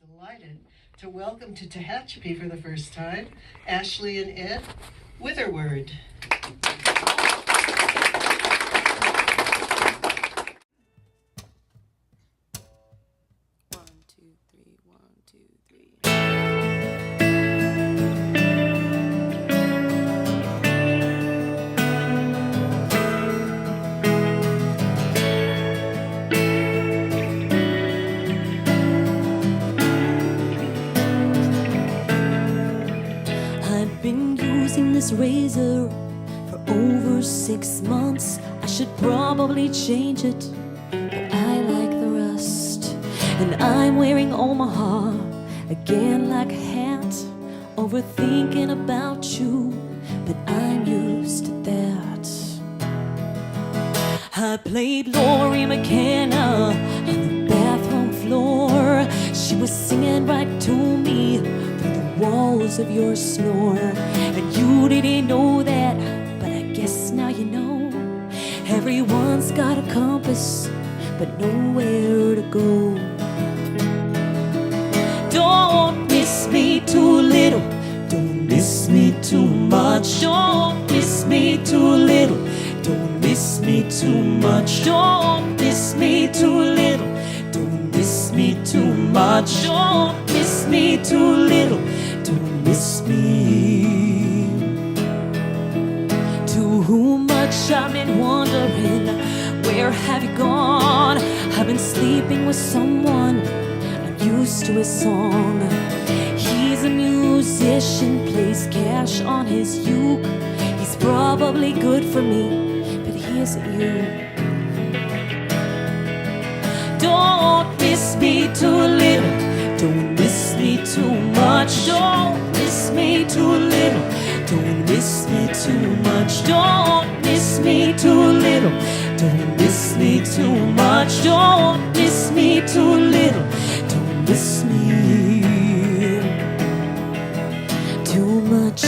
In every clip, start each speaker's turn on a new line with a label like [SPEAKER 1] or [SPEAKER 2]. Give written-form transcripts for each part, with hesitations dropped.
[SPEAKER 1] Delighted to welcome to Tehachapi for the first time, Ashley and Ed Whitherward.
[SPEAKER 2] This razor for over 6 months. I should probably change it, but I like the rust. And I'm wearing Omaha again like a hat, overthinking about you, but I'm used to that. I played Lori McKenna on the bathroom floor. She was singing right to me through the walls of your snore. And you didn't know that, but I guess now you know. Everyone's got a compass, but nowhere to go. Don't miss me too little, don't miss me too much. Don't miss me too little, don't miss me too much. Don't miss me too little, don't miss me too much. Don't miss me too little, don't miss me too much. I've been wondering, where have you gone? I've been sleeping with someone, I'm used to his song. He's a musician, plays cash on his uke. He's probably good for me, but he isn't you. Don't miss me too little, don't miss me too much. Don't miss me too little, don't miss me too much. Don't miss me too little, don't miss me too much. Don't miss me too little, don't miss me too much.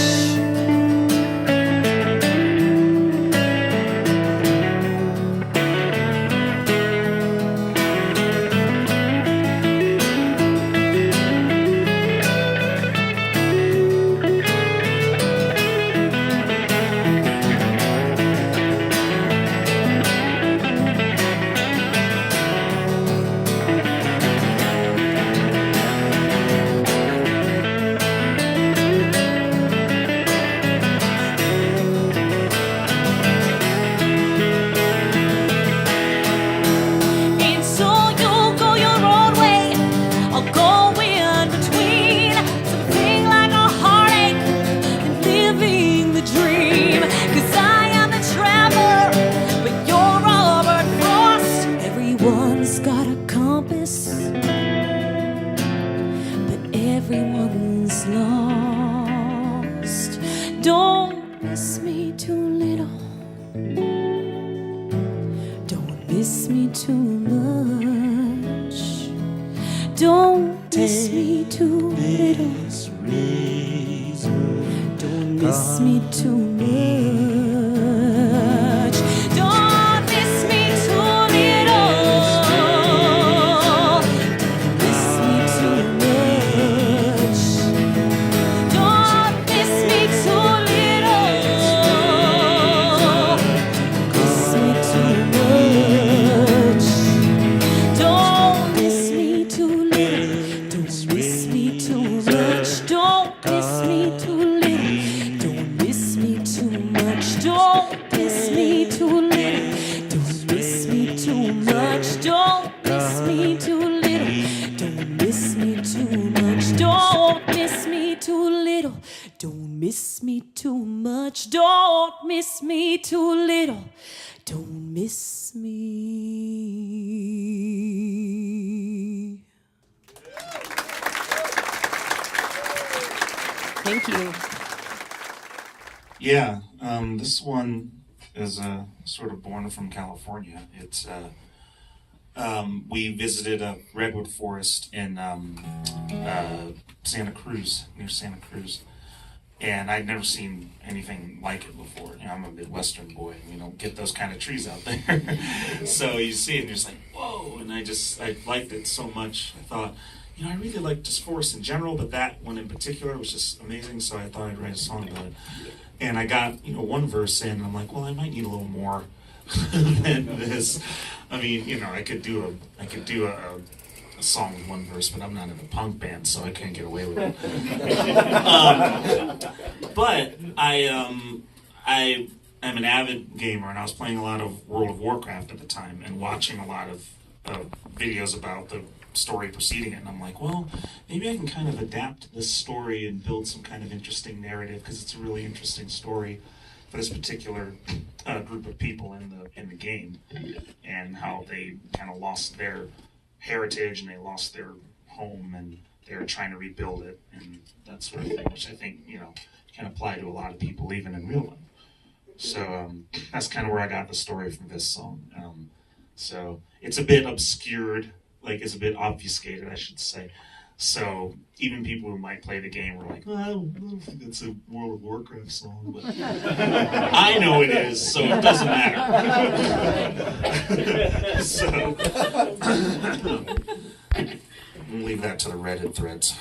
[SPEAKER 1] Thank you.
[SPEAKER 3] Yeah, this one is sort of born from California. It's we visited a redwood forest in Santa Cruz, near Santa Cruz, and I'd never seen anything like it before. You know, I'm a Midwestern boy, and you don't get those kind of trees out there. So you see it, and you're just like, whoa! And I liked it so much. I thought, I really like just forests in general, but that one in particular was just amazing, so I thought I'd write a song about it. And I got, one verse in, and I'm like, well, I might need a little more than this. I mean, I could do a song with one verse, but I'm not in a punk band, so I can't get away with it. But I am an avid gamer, and I was playing a lot of World of Warcraft at the time, and watching a lot of videos about the story preceding it, and I'm like, well, maybe I can kind of adapt this story and build some kind of interesting narrative, because it's a really interesting story for this particular group of people in the game, and how they kind of lost their heritage and they lost their home and they're trying to rebuild it and that sort of thing, which I think can apply to a lot of people even in real life. So that's kind of where I got the story from this song. So it's a bit obscured. It's a bit obfuscated, I should say. So even people who might play the game were like, I don't think it's a World of Warcraft song, but I know it is, so it doesn't matter. So we'll leave that to the Reddit threads.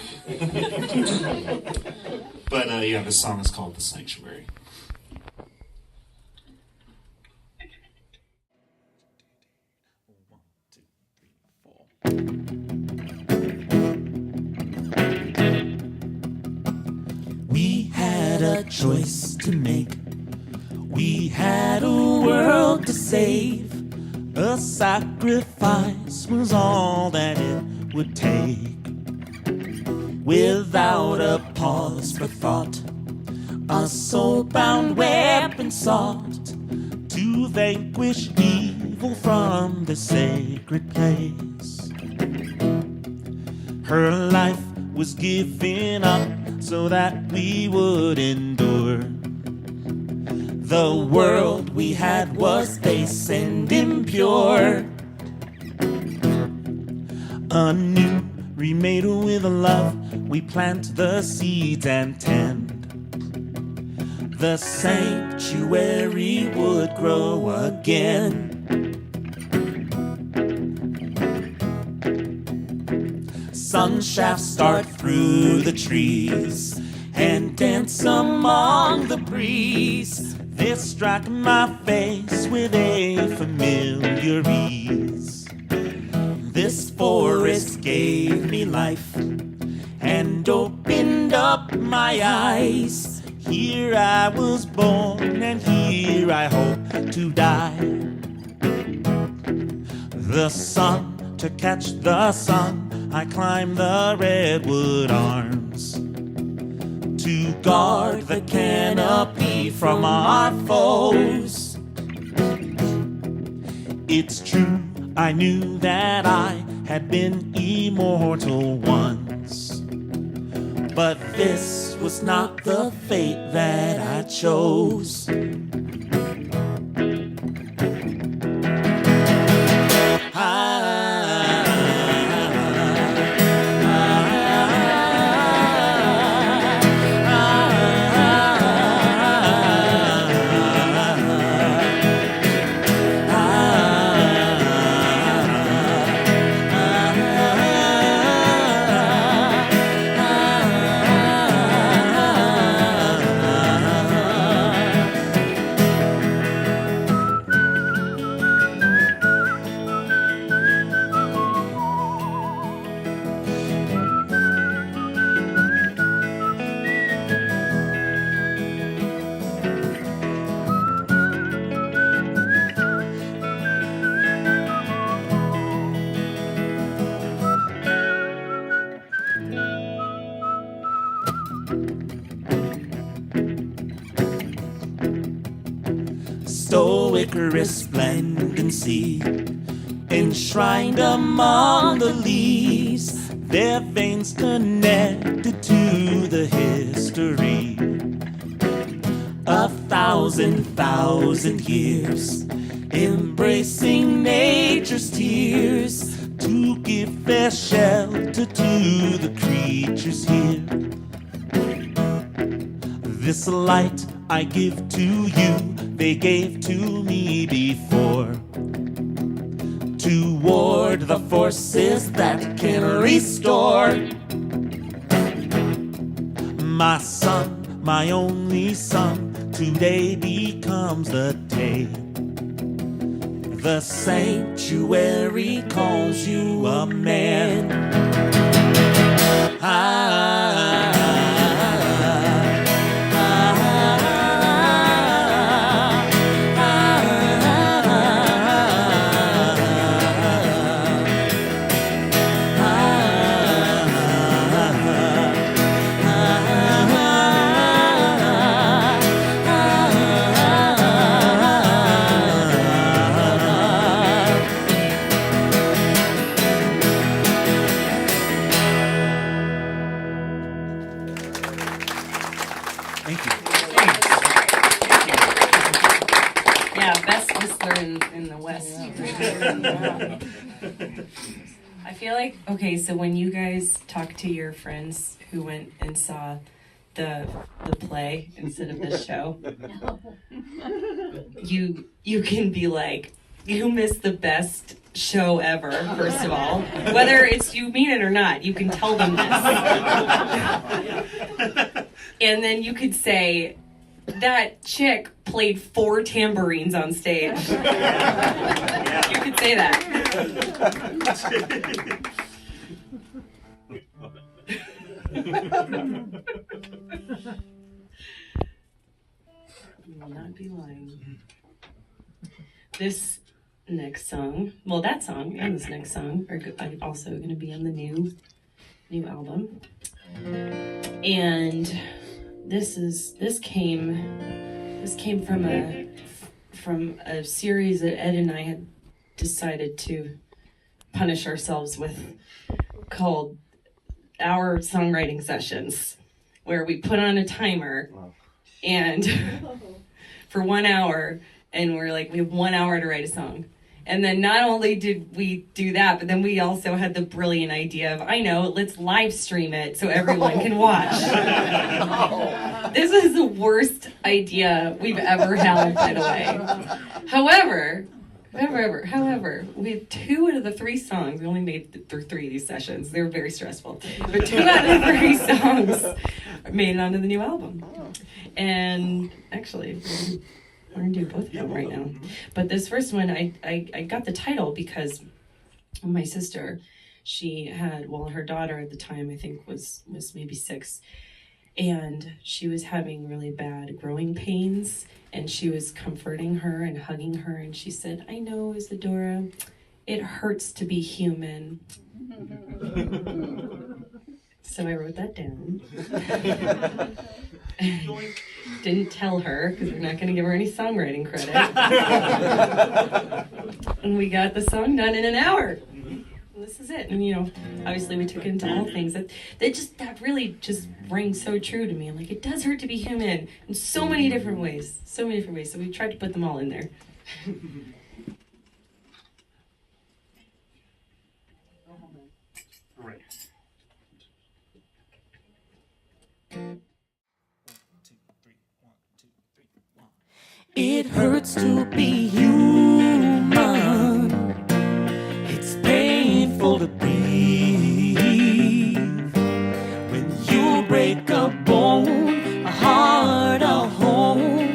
[SPEAKER 3] But this song is called The Sanctuary.
[SPEAKER 2] We had a choice to make. We had a world to save. A sacrifice was all that it would take. Without a pause for thought, a soul-bound weapon sought to vanquish evil from the sacred place. Her life was given up so that we would endure. The world we had was base and impure. Anew, remade with love, we plant the seeds and tend. The sanctuary would grow again. Sun shafts start through the trees and dance among the breeze. They strike my face with a familiar ease. This forest gave me life and opened up my eyes. Here I was born and here I hope to die. The sun, to catch the sun, I climb the redwood arms to guard the canopy from our foes. It's true, I knew that I had been immortal once, but this was not the fate that I chose. Stoic resplendency, enshrined among the leaves, their veins connected to the history. 1,000 years, embracing nature's tears to give their shelter to the creatures here. This light I give to you, they gave to me before, to toward the forces that can restore. My son, my only son, today becomes the day the sanctuary calls you a man.
[SPEAKER 3] Thank you.
[SPEAKER 4] Yeah, best whistler in the West. I feel like, okay, so when you guys talk to your friends who went and saw the play instead of the show, you can be like, you missed the best show ever, first of all. Whether it's you mean it or not, you can tell them this. And then you could say, that chick played 4 tambourines on stage. You could say that. You will not be lying. This next song, well, that song and this next song are also going to be on the new album. And this came from a series that Ed and I had decided to punish ourselves with, called our songwriting sessions, where we put on a timer and for 1 hour, and we're like, we have 1 hour to write a song. And then not only did we do that, but then we also had the brilliant idea of, I know, let's live stream it so everyone can watch. This is the worst idea we've ever had, by the way. However, we had 2 out of the 3 songs. We only made it through 3 of these sessions. They were very stressful. But 2 out of the 3 songs made it onto the new album. And actually, we're gonna do both of them right now. But this first one, I got the title because my sister, she had, well, her daughter at the time, I think was maybe 6, and she was having really bad growing pains, and she was comforting her and hugging her, and she said, I know, Isadora, it hurts to be human. So I wrote that down. Didn't tell her, because we're not going to give her any songwriting credit. And we got the song done in an hour. And this is it. And, obviously we took it into all things. That really just rings so true to me. I'm like, it does hurt to be human in so many different ways. So many different ways. So we tried to put them all in there.
[SPEAKER 3] Right.
[SPEAKER 2] It hurts to be human. It's painful to breathe. When you break a bone, a heart, a home,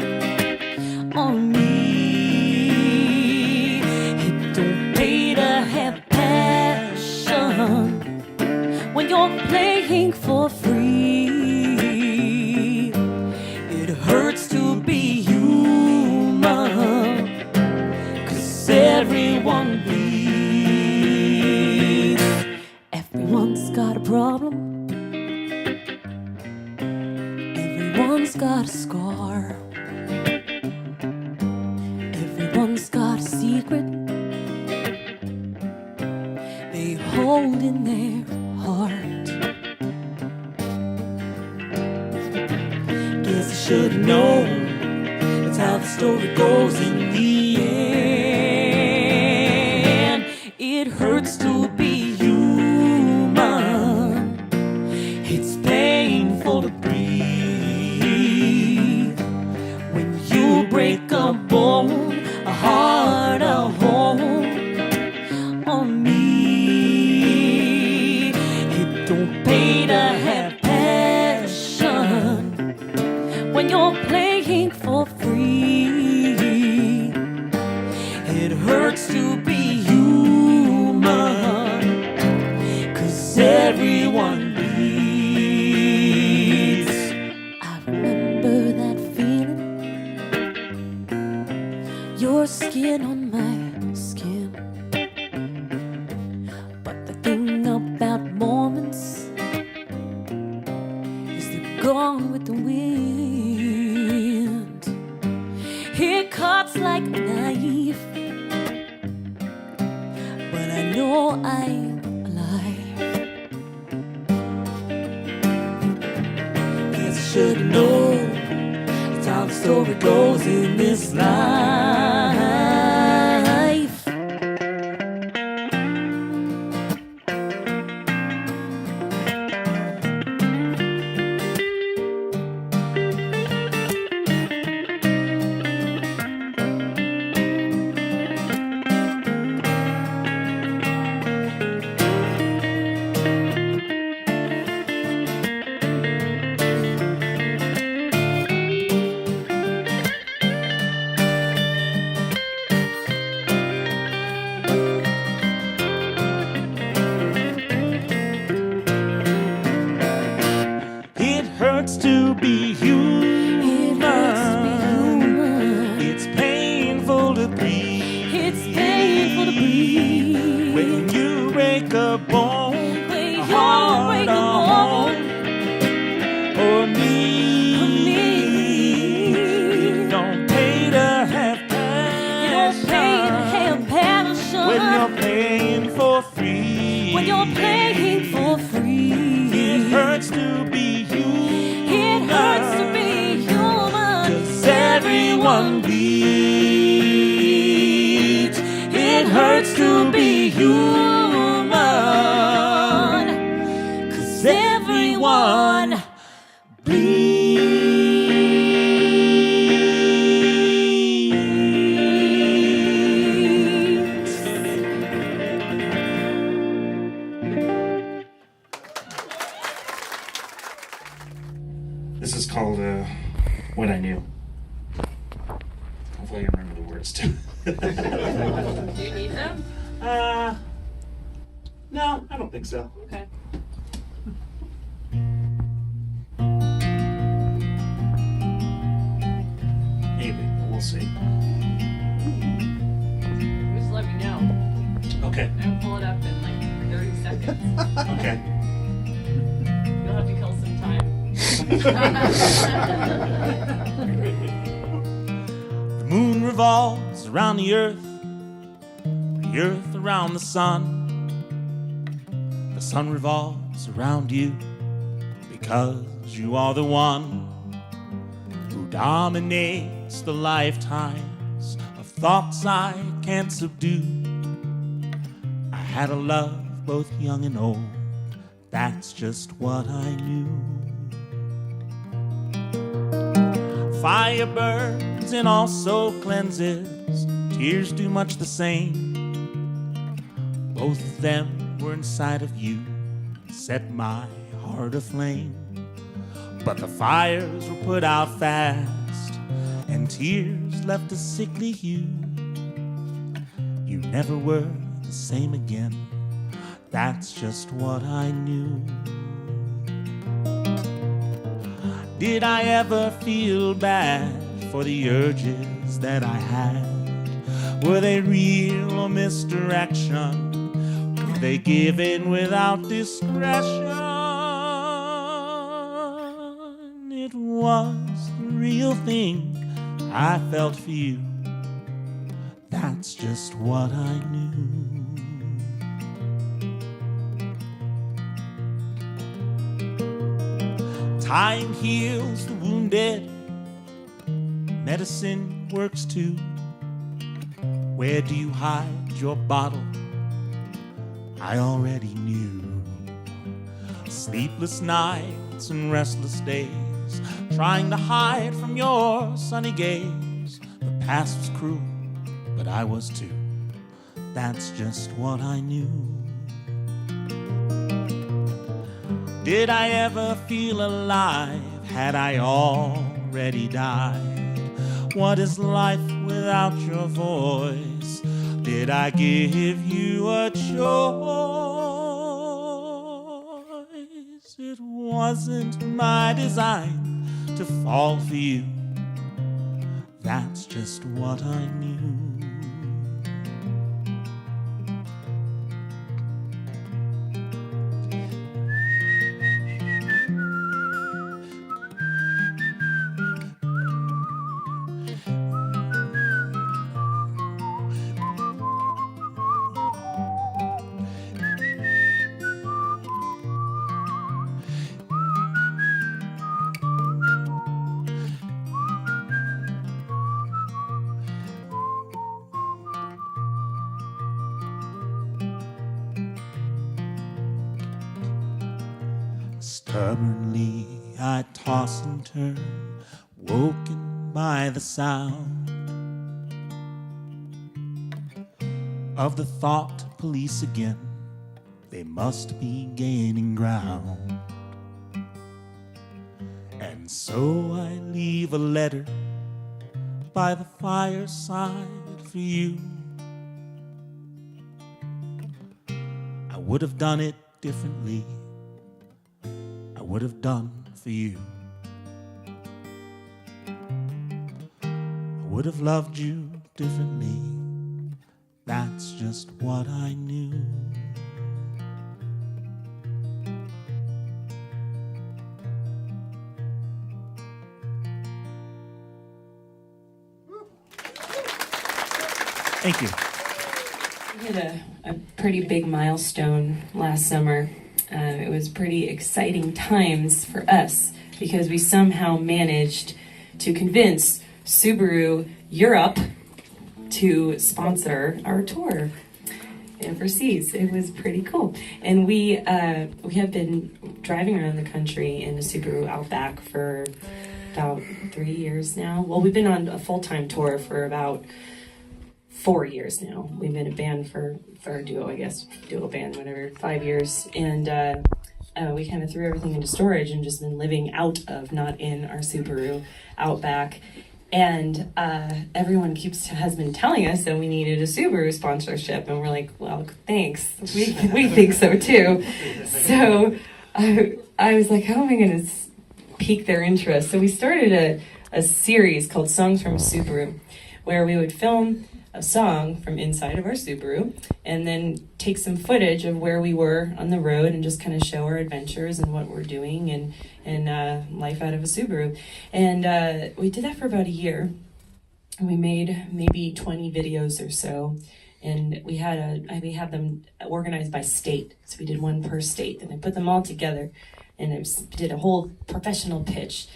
[SPEAKER 2] on me. It don't pay to have passion when you're playing for free. It hurts to be human, 'cause everyone bleeds. Everyone's got a problem. Everyone's got a scar. Everyone's got a secret they hold in their heart. Guess I should've known that's how the story goes in the end. It hurts to be human. It's painful to breathe. When you break a bone, a heart, a home, Don't pay to have passion when you're playing for free. It hurts to be human, 'cause everyone bleeds. I remember that feeling, your skin on my skin. But the thing about moments is they're gone with the wind. It cuts like a knife, but I know I'm alive. Guess I should've known that's how the story goes in this life. To be human, it's painful to breathe. It's painful to breathe. When you break a bone, when you break a bone, or me, don't pay to have passion. You don't pay to have passion when you're playing for free. When you're playing for free, it hurts to be human. It hurts to be human, 'cause everyone bleeds. It hurts to be human, 'cause everyone bleeds.
[SPEAKER 3] This is called What I Knew. Hopefully I can remember the words too.
[SPEAKER 5] Do you need them?
[SPEAKER 3] No, I don't think so.
[SPEAKER 5] Okay.
[SPEAKER 3] Maybe, but we'll see.
[SPEAKER 5] Just let me know.
[SPEAKER 3] Okay,
[SPEAKER 5] I'll pull it up in like 30 seconds.
[SPEAKER 3] okay.
[SPEAKER 5] You'll have to kill some time.
[SPEAKER 2] The moon revolves around the earth around the sun revolves around you, because you are the one who dominates the lifetimes of thoughts I can't subdue. I had a love both young and old, that's just what I knew. Fire burns and also cleanses, tears do much the same. Both of them were inside of you, set my heart aflame. But the fires were put out fast, and tears left a sickly hue. You never were the same again, that's just what I knew. Did I ever feel bad for the urges that I had? Were they real or misdirection? Were they given without discretion? It was the real thing I felt for you, that's just what I knew. Time heals the wounded, medicine works too. Where do you hide your bottle? I already knew. Sleepless nights and restless days, trying to hide from your sunny gaze. The past was cruel, but I was too. That's just what I knew. Did I ever feel alive? Had I already died? What is life without your voice? Did I give you a choice? It wasn't my design to fall for you. That's just what I knew. Stubbornly I toss and turn, woken by the sound of the thought police again. They must be gaining ground. And so I leave a letter by the fireside for you. I would have done it differently. I would have done for you. I would have loved you differently. That's just what I knew. Thank you.
[SPEAKER 4] We had a pretty big milestone last summer. It was pretty exciting times for us because we somehow managed to convince Subaru Europe to sponsor our tour overseas. It was pretty cool. And we have been driving around the country in a Subaru Outback for about 3 years now. Well, we've been on a full-time tour for about 4 years now. We've been a band for a duo, I guess, duo band, whatever, 5 years. And we kind of threw everything into storage and just been living out of, not in our Subaru Outback. And everyone has been telling us that we needed a Subaru sponsorship. And we're like, well, thanks. We think so too. So I was like, how am I going to pique their interest? So we started a series called Songs from a Subaru, where we would film a song from inside of our Subaru and then take some footage of where we were on the road and just kind of show our adventures and what we're doing and life out of a Subaru. And we did that for about a year. And we made maybe 20 videos or so. And we had them organized by state. So we did one per state. And I put them all together and I did a whole professional pitch.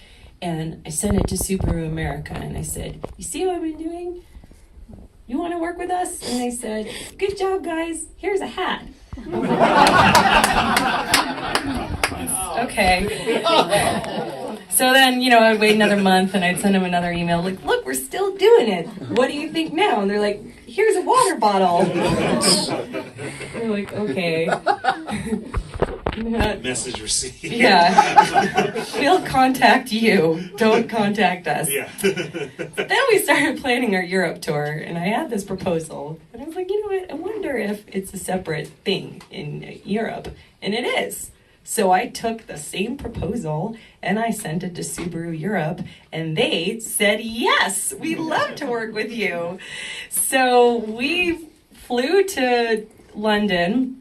[SPEAKER 4] And I sent it to Subaru America and I said, you see what I've been doing? You want to work with us? And they said, good job, guys. Here's a hat. Okay. So then, I'd wait another month and I'd send them another email like, look, we're still doing it. What do you think now? And they're like, here's a water bottle. We're like, okay.
[SPEAKER 3] Message received.
[SPEAKER 4] Yeah. We'll contact you. Don't contact us.
[SPEAKER 3] Yeah.
[SPEAKER 4] Then we started planning our Europe tour, and I had this proposal. And I was like, you know what? I wonder if it's a separate thing in Europe. And it is. So I took the same proposal, and I sent it to Subaru Europe, and they said, yes, we'd love to work with you. So we flew to London.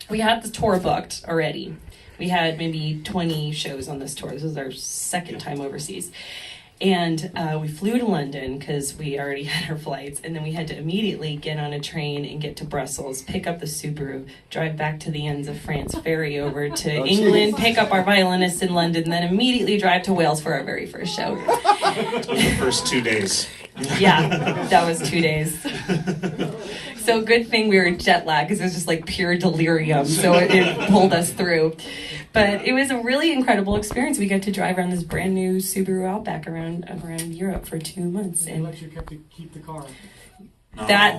[SPEAKER 4] We had the tour booked already. We had maybe 20 shows on this tour. This was our second time overseas. And we flew to London because we already had our flights. And then we had to immediately get on a train and get to Brussels, pick up the Subaru, drive back to the ends of France, ferry over to England, pick up our violinist in London, and then immediately drive to Wales for our very first show.
[SPEAKER 3] That was the first 2 days.
[SPEAKER 4] Yeah, that was 2 days. So good thing we were jet lagged because it was just like pure delirium. So it pulled us through. But it was a really incredible experience. We got to drive around this brand new Subaru Outback around Europe for 2 months.
[SPEAKER 6] They
[SPEAKER 4] And
[SPEAKER 6] let you keep the car.
[SPEAKER 4] that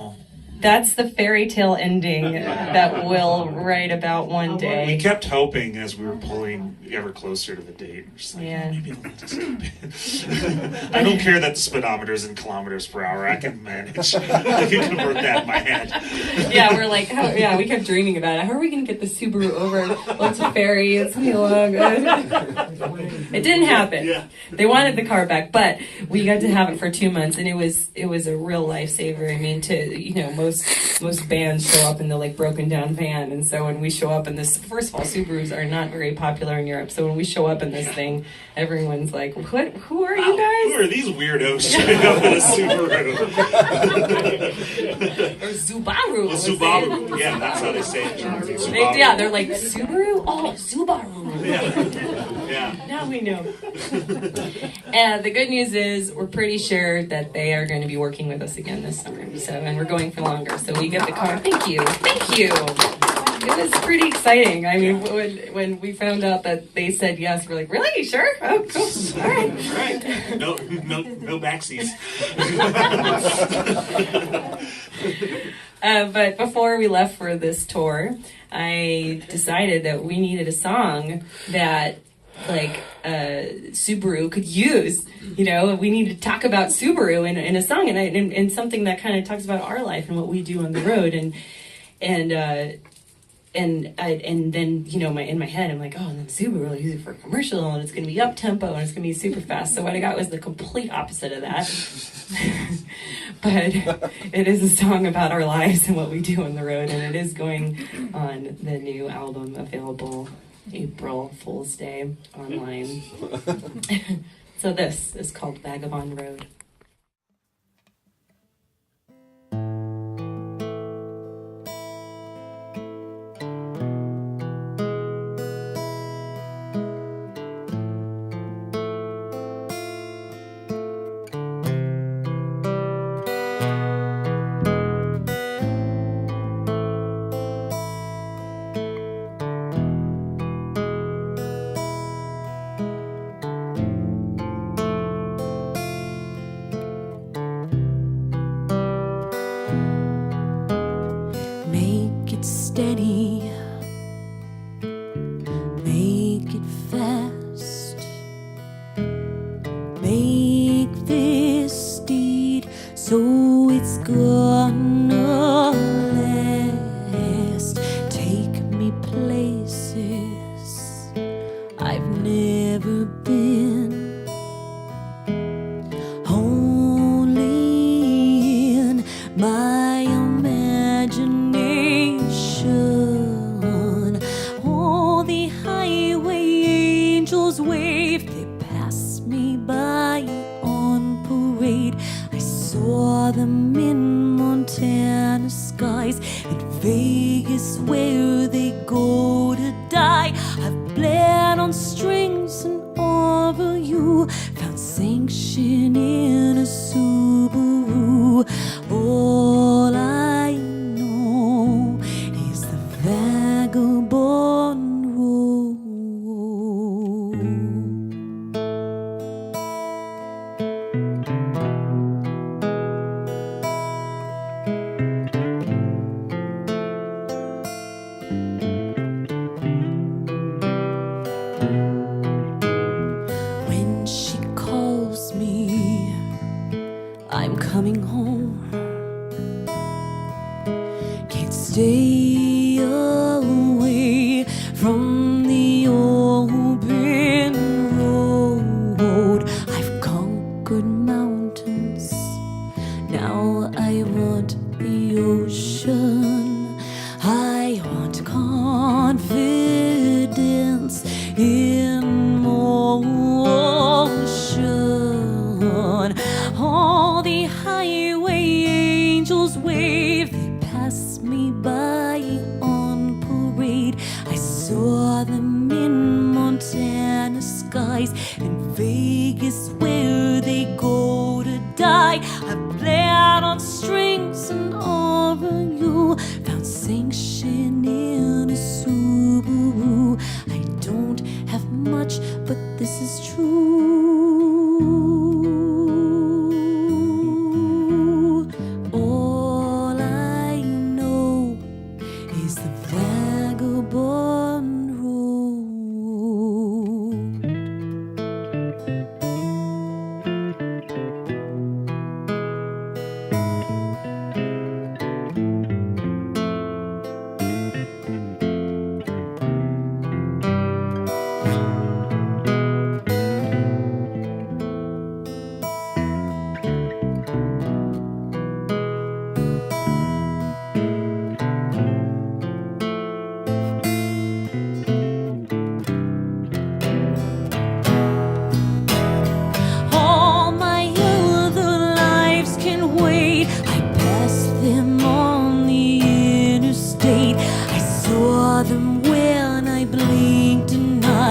[SPEAKER 4] That's the fairy tale ending that we'll write about one
[SPEAKER 3] We
[SPEAKER 4] day.
[SPEAKER 3] kept hoping as we were pulling ever closer to the date. We're just like,
[SPEAKER 4] Yeah.
[SPEAKER 3] maybe they'll let us keep it. I don't care that the speedometer's in kilometers per hour. I can manage. I can convert that in my head.
[SPEAKER 4] Yeah, we're like, we kept dreaming about it. How are we going to get the Subaru over? Let's ferry. It's going to be long. It didn't happen.
[SPEAKER 3] Yeah.
[SPEAKER 4] They wanted the car back, but we got to have it for 2 months, and it was a real lifesaver. I mean, most bands show up in the like broken down van, and so when we show up in this, first of all, Subarus are not very popular in Europe. So when we show up in this thing, everyone's like, "What? Who are you guys?"
[SPEAKER 3] Who are these weirdos showing up in a Subaru?
[SPEAKER 4] Or Subaru.
[SPEAKER 3] Well, Subaru. Yeah, that's how they say it. Subaru.
[SPEAKER 4] They're like Subaru. Oh, Subaru.
[SPEAKER 3] Yeah.
[SPEAKER 4] Now we know. And the good news is we're pretty sure that they are going to be working with us again this summer. So, and we're going for longer. So we get the car. Thank you. It was pretty exciting. I mean, when we found out that they said yes, we're like, really? You sure? Oh, cool. All right.
[SPEAKER 3] All right. No backseats.
[SPEAKER 4] But before we left for this tour, I decided that we needed a song that Subaru could use. You know, we need to talk about Subaru in a song and something that kind of talks about our life and what we do on the road and then in my head I'm like, oh, and then Subaru will use it for commercial and it's going to be up tempo and it's going to be super fast. So what I got was the complete opposite of that. But it is a song about our lives and what we do on the road, and it is going on the new album, available April Fool's Day online. So this is called Vagabond Road.
[SPEAKER 2] Make it steady, make it fast, make this deed so it's gonna last. Take me places I've never been, only in my imagination. All the highway angels wave, they pass me by on parade. I saw them in Montana skies, in Vegas where they go to die. I've bled on strings and over you, found sanction in a Subaru. All I know is the vagabond road. When she calls me, I'm coming home. Can't stay away from the open road. I've conquered mountains, now I want the ocean. I want confidence in motion. All the highway angels wave, they pass me by on parade. I saw them in Montana skies, in Vegas where they go to die. I've bled on strings and over you, found sanction in a Subaru. I don't have much, but this is true. All I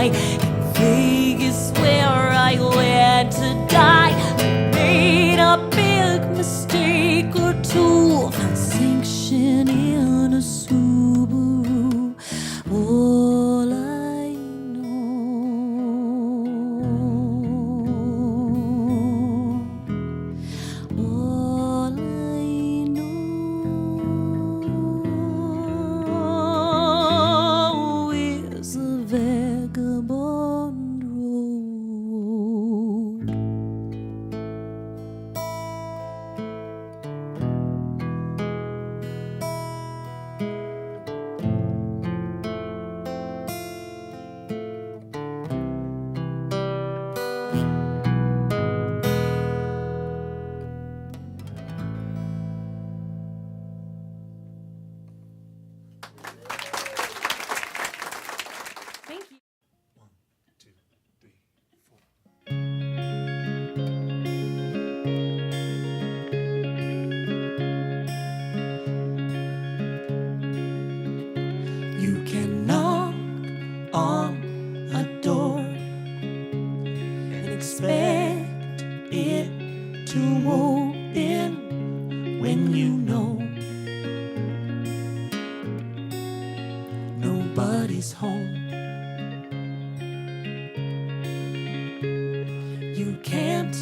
[SPEAKER 2] lie. In Vegas where I went to die, I made a big mistake or two. Found sanction in a Subaru. All I know, all I know is a vagabond road. Thank you.
[SPEAKER 3] 1, 2, 3, 4.
[SPEAKER 2] You can knock on a door and expect it to open when you know nobody's home. You can't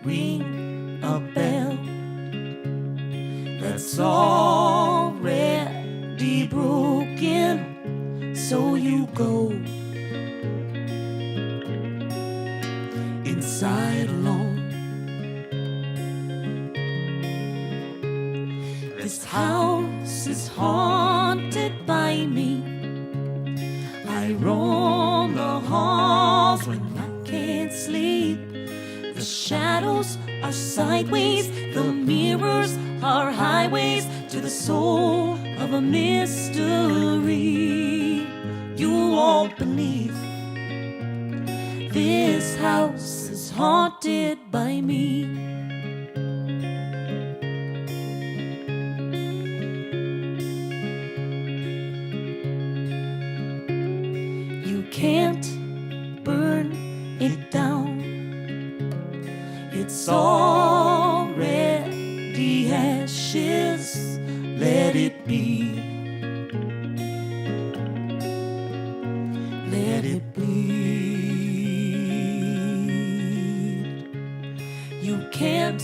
[SPEAKER 2] ring a bell that's already broken, so you go inside alone. This house is haunted by me. I roam the halls when I can't sleep. The shadows are sideways, the mirrors are highways to the soul of a mystery. You won't believe this house is haunted by me. You can't burn it down. It's already ashes. Let it be. Let it bleed. You can't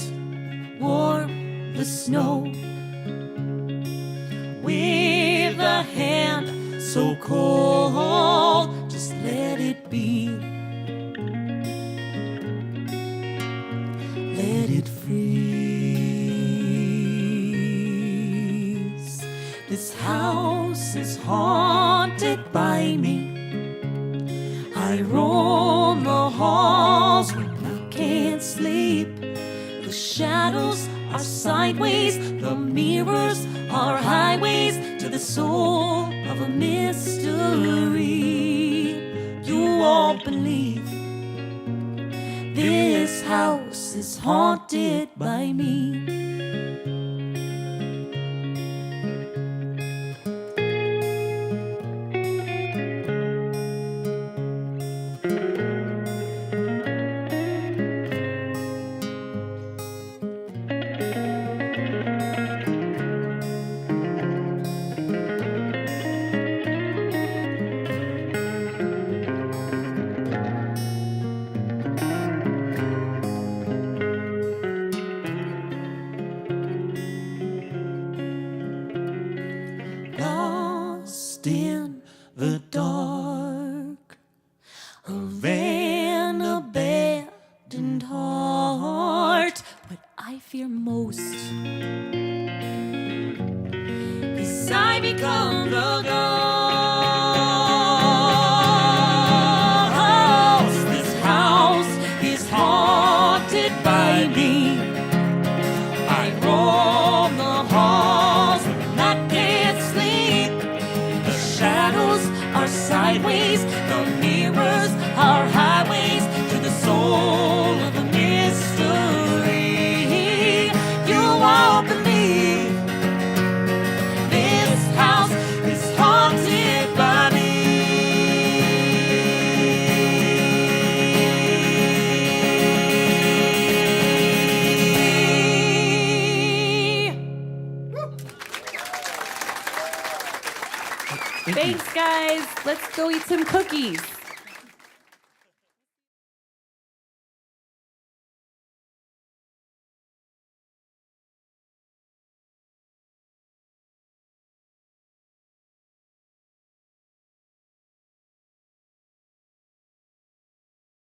[SPEAKER 2] warm the snow with a hand so cold. Just let it be. Let it freeze. This house is haunted by me. I roam the halls when I can't sleep. The shadows are sideways, the mirrors are highways to the soul of a mystery. You won't believe this house is haunted by me. Lost in the dark of an abandoned heart. What I fear most is I become the ghost. This house is haunted by me. I roam the halls when I can't sleep. The shadows are sideways, the mirrors are highways to the soul of a mystery. You won't believe this house is haunted by me. Let's go eat some cookies.